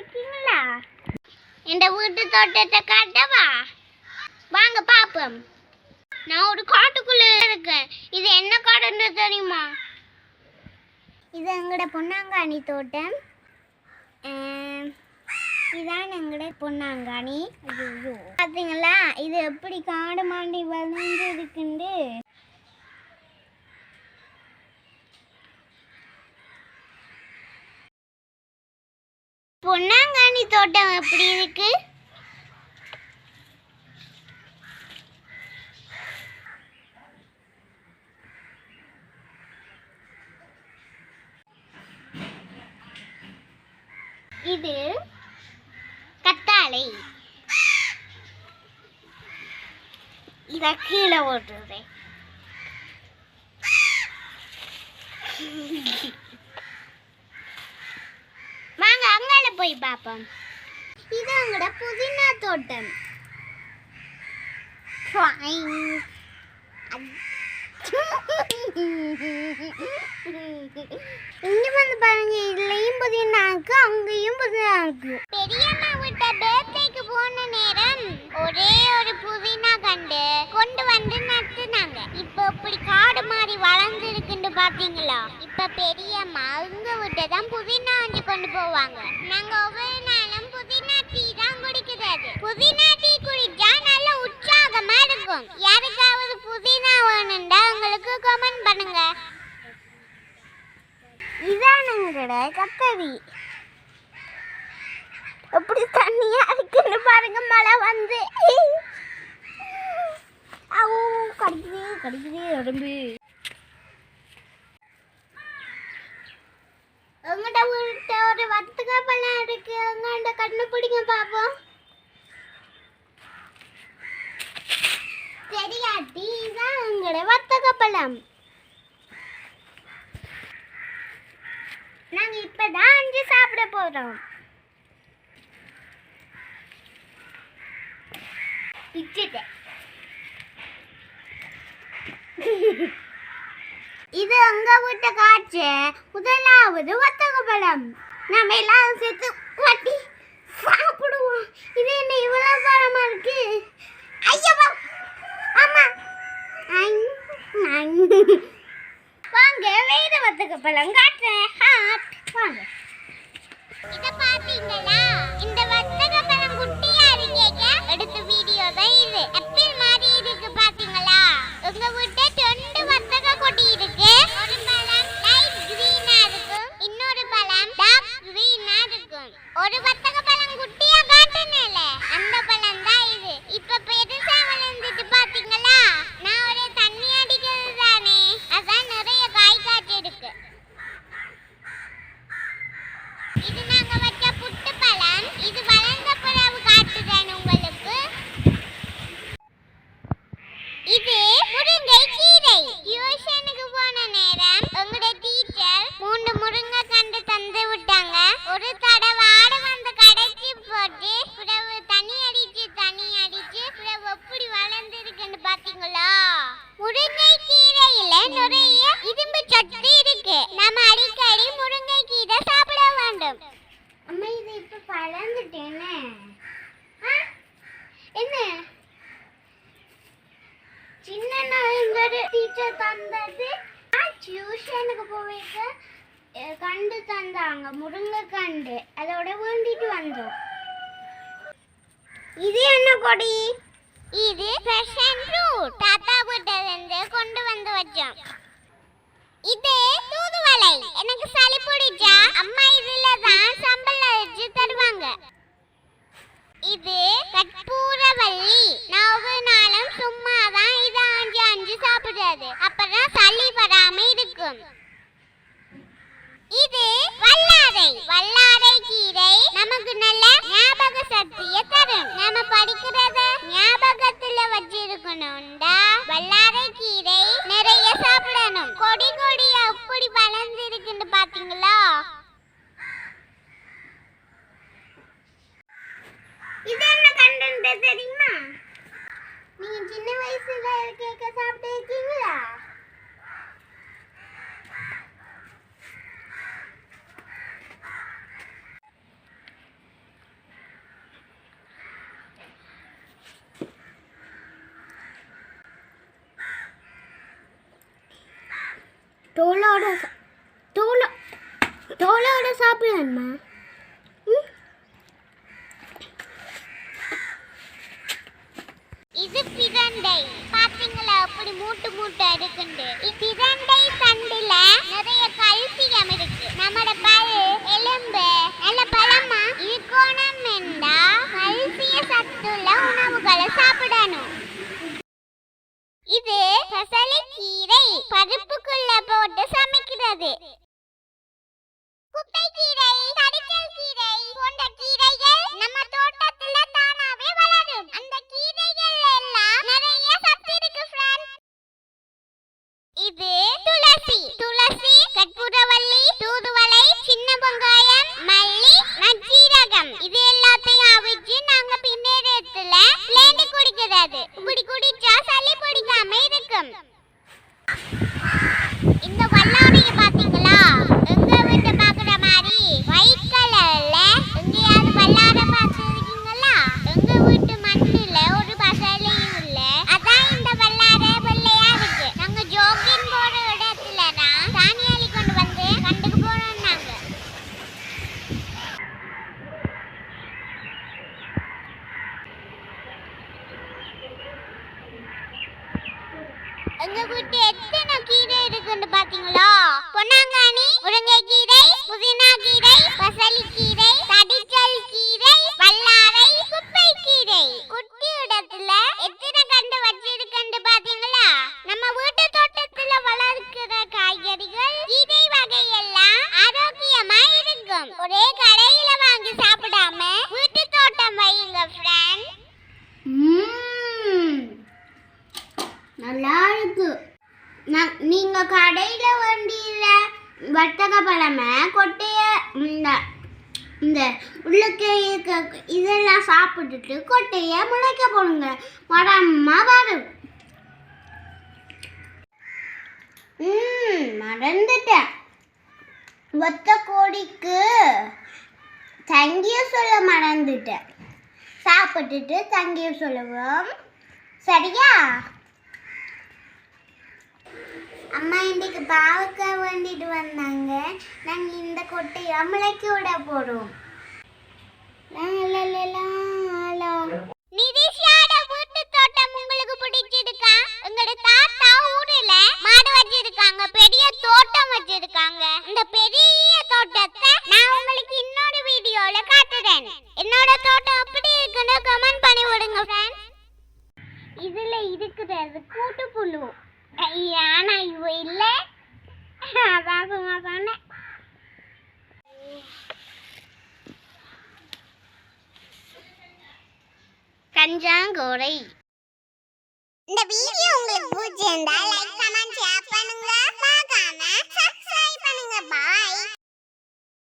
இருக்கீங்களா? இந்த வீட்டு தோட்டத்தை காட்டவா? வாங்க பாப்போம். நான் ஒரு காட்டுக்குள்ள இருக்கேன். இது என்ன காடுன்னு தெரியுமா? இது எங்கட பொன்னாங்கானி தோட்டம். இதான் எங்கட பொன்னாங்கானி. ஐயோ பாத்தீங்களா இது எப்படி காடு மாண்டி வளர்ந்து இருக்குண்டு. பொன்னாங்கானி தோட்டம் எப்படி இருக்கு? இது கத்தாழை. இத கீழே ஓட்டுறேன். வாங்க அங்கால போய் பாப்போம். இது எங்கட புதினா தோட்டம். இங்க வந்து பாருங்க, இதுலயும் புதினா இருக்கு, அங்கேயும் புதினா இருக்கு. பெரியம்மா விட்ட பர்த்டேக்கு போன நேரம் ஒரே ஒரு புதினா கொண்டு வந்து நட்டுனாங்க. இப்ப இப்படி காடு மாதிரி வளர்ந்து இருக்குன்னு பாத்தீங்களா? இப்ப பெரியம்மா இங்க விட்டதான் புதினா வாங்கி கொண்டு போவாங்க. நாங்க ஒவ்வொரு நாளும் புதினா டீ தான் குடிக்கிறது. புதினா டீ குடிச்சா நல்ல உற்சாகமா இருக்கும். யாருக்காவது புதினா வேணும்னா உங்களுக்கு கமெண்ட் பண்ணுங்க. இதானுங்கட கத்தரி. எப்படி தண்ணியா இருக்குன்னு பாருங்க. மழை வந்து கடிக்குது உடம்பு. எங்கட வீட்டு ஒரு வத்தக்க பழம் இருக்கு. எங்கண்ட கண்ணு பிடிங்க பாப்போம். தெரியாட்டி இதான் எங்கட வத்தக்க பழம். நாங்க இப்பதான் அஞ்சு சாப்பிட போறோம். இது எங்க வீட்டு காட்சி. முதலாவது வத்தக பழம். நம்ம எல்லாரும் சேர்த்து வட்டி சாப்பிடுவோம். இது என்ன இவ்வளவு பழமா இருக்கு? ஐயப்பா அம்மா வாங்க வேற வத்தக பழம் காட்டுறேன். வாங்க. இத பாத்தீங்களா? இந்த வத்தக பழம் குட்டியா இருக்கேங்க. எடுத்த வீடியோ தான் இது. ஆப்பிள் மாதிரி இருக்கு பாத்தீங்களா? உங்க வீட்ல 2 வத்தக கொடி இருக்கு. ஒரு பழம் லைட் கிரீனா இருக்கு, இன்னொரு பழம் டார்க் கிரீனா இருக்கு. ஒரு வத்தக பழம் குட்டியா காட்டுனேல, அந்த பழம் தான் இது. இப்ப பெருசா வளர்ந்துட்டு பாத்தீங்களா? நான் ஒரு தண்ணி அடிக்கிறது தானே, அதான் நிறைய காய் காட்டு இருக்கு. இது நாங்க வச்ச புட்டு பழம். இது வளர்ந்த பிறகு காட்டுறேன் உங்களுக்கு. இது முருங்கை கீரை. டியூஷனுக்கு போன நேரம் எங்கட டீச்சர் 3 முருங்கை கண்டு தந்து விட்டாங்க. ஒரு தடவை ஆட வந்து கடைச்சி போட்டு பிறகு தண்ணி அடிச்சு பிறகு எப்படி வளர்ந்துருக்குன்னு பாத்தீங்களா? முருங்கை கீரையில நிறைய இரும்பு சத்து இருக்கு. நம்ம அடிக்கடி முருங்கை கீரை சாப்பிட வேண்டும். அம்மா இது இப்ப வளர்ந்துட்டேனே. என்ன சின்ன நாள் டீச்சர் தந்தது. டியூஷனுக்கு போயிட்டு கண்டு தந்தாங்க, முருங்கை கண்டு. அதோட வேண்டிட்டு வந்தோம். இது என்ன கொடி? இது பேஷன் ஃப்ரூட். தாத்தா வீட்டில இருந்து கொண்டு வந்து வச்சோம். இது தூதுவளை. எனக்கு சளி பிடிச்சா அம்மா இதுல தான் சம்பல் அரைச்சு தருவாங்க. இது கற்பூரவள்ளி. நான் ஒவ்வொரு நாளும் சும்மா தான் இதை அஞ்சு சாப்பிடுறது. அப்பதான் சளி வராம இருக்கும். இது வல்லாரை கீரை. நமக்கு நல்ல ஞாபக சக்தியை தரும். நம்ம படிக்கிறத ஞாபகத்துல வச்சிருக்கணும்டா வல்லாரை கீரை நிறைய சாப்பிடணும். கொடியா எப்படி வளர்ந்து இருக்குன்னு பாத்தீங்களா? இது என்ன கண்டென்ட் தெரியுமா? நீங்க சின்ன வயசுல கேக்க சாப்பிட்டு இருக்கீங்களா? தோலோட தோலோட சாப்பிடணுமா? இது பிரண்டை. பாத்தீங்களா அப்படி மூட்டை இருக்குண்டு. பிரண்டை தண்டுல நிறைய கல்சியம் இருக்கு. நம்மட பல் எலும்பு நல்ல பலமா இருக்கணும் என்றா கல்சிய சத்துள்ள உணவுகளை சாப்பிடணும். இது பசலைக்கீரை பருப்புக்குள்ள போட்டு சமைக்கிறது. குப்பைக்கீரை, கடிச்சல் கீரை போன்ற கீரைகள் நம்ம தோட்டத்துல தானாவே வளரும். அந்த கீரைகள் எல்லாம் நிறைய சத்து இருக்கு ஃப்ரெண்ட்ஸ். இது துளசி, கற்பூரவள்ளி, தூதுவளை, சின்ன வெங்காயம், மல்லி, நச்சீரகம் இது எல்லாத்தையும் அவிச்சு நாங்க பின்னேரத்துல பிளேண்ட் குடிக்கிறது. இப்படி குடிச்சா சளி பிடிக்காம இருக்கும். இந்த வல்லாரைய பாத்தீங்களா? எங்க வீட்டு பாக்குற மாதிரி ஒயிட் கலர்ல எங்கயாவது வல்லாரை பார்த்துருக்கீங்களா? எங்க வீட்டு மண்ணுல ஒரு பசலையும் இல்ல. அதான் இந்த வல்லாரை வெள்ளையா இருக்கு. நாங்க ஜோக்கிங் போற இடத்துல தான் தானியாளி கொண்டு வந்து கண்டுக்கு போறோம். நாங்க எங்க வீட்டு எத்தனை கீரை இருக்குன்னு பாத்தீங்களா? பொன்னாங்கானி, முருங்கைக்கீரை, புதினா கீரை, பசலி கீரை, கடிச்சல் கீரை, வல்லாரை, குப்பை கீரை. குட்டி இடத்துல எத்தனை கண்டு வச்சிருக்கன்னு பாத்தீங்களா? நம்ம வீட்டு தோட்டத்துல வளர்க்கிற காய்கறிகள் கீரை வகை எல்லாம் ஆரோக்கியமா இருக்கும். ஒரே கடையில வாங்கி சாப்பிடாம வீட்டு தோட்டம் வையுங்க ஃப்ரெண்ட்ஸ். நல்லா இருக்கு. நீங்க கடையில வண்டியில வர்த்தக பழமை கொட்டைய இந்த உள்ளுக்கு இதெல்லாம் சாப்பிட்டுட்டு கொட்டைய முளைக்க போடுங்க. மரமா வரும். மறந்துட்டேன். ஒத்த கோடிக்கு தேங்க்யூ சொல்ல மறந்துட்டேன். சாப்பிட்டுட்டு தேங்க்யூ சொல்லுவோம். சரியா? அம்மா இன்னைக்கு பாவக்காய் வேண்டிட்டு வந்தாங்க. நாங்க இந்த கொட்டையை முளைக்க விட போறோம். நிதிஷாட வீட்டு தோட்டம் உங்களுக்கு பிடிச்சிருக்கா? எங்களோட தாத்தா ஊர்ல மாடு வச்சிருக்காங்க. பெரிய தோட்டம் வச்சிருக்காங்க. இந்த பெரிய தோட்டத்தை நான் உங்களுக்கு இன்னொரு வீடியோல காட்டுறேன். என்னோட தோட்டம் எப்படி இருக்குன்னு கமெண்ட் பண்ணி விடுங்க ஃப்ரெண்ட்ஸ். இதுல இருக்கிறது கூட்டு புழு. ஐயானா இவ இல்ல, அதான் சும்மா சொன்னேன். கஞ்சாங்கோரை. இந்த வீடியோ உங்களுக்கு பிடிச்சிருந்தா லைக்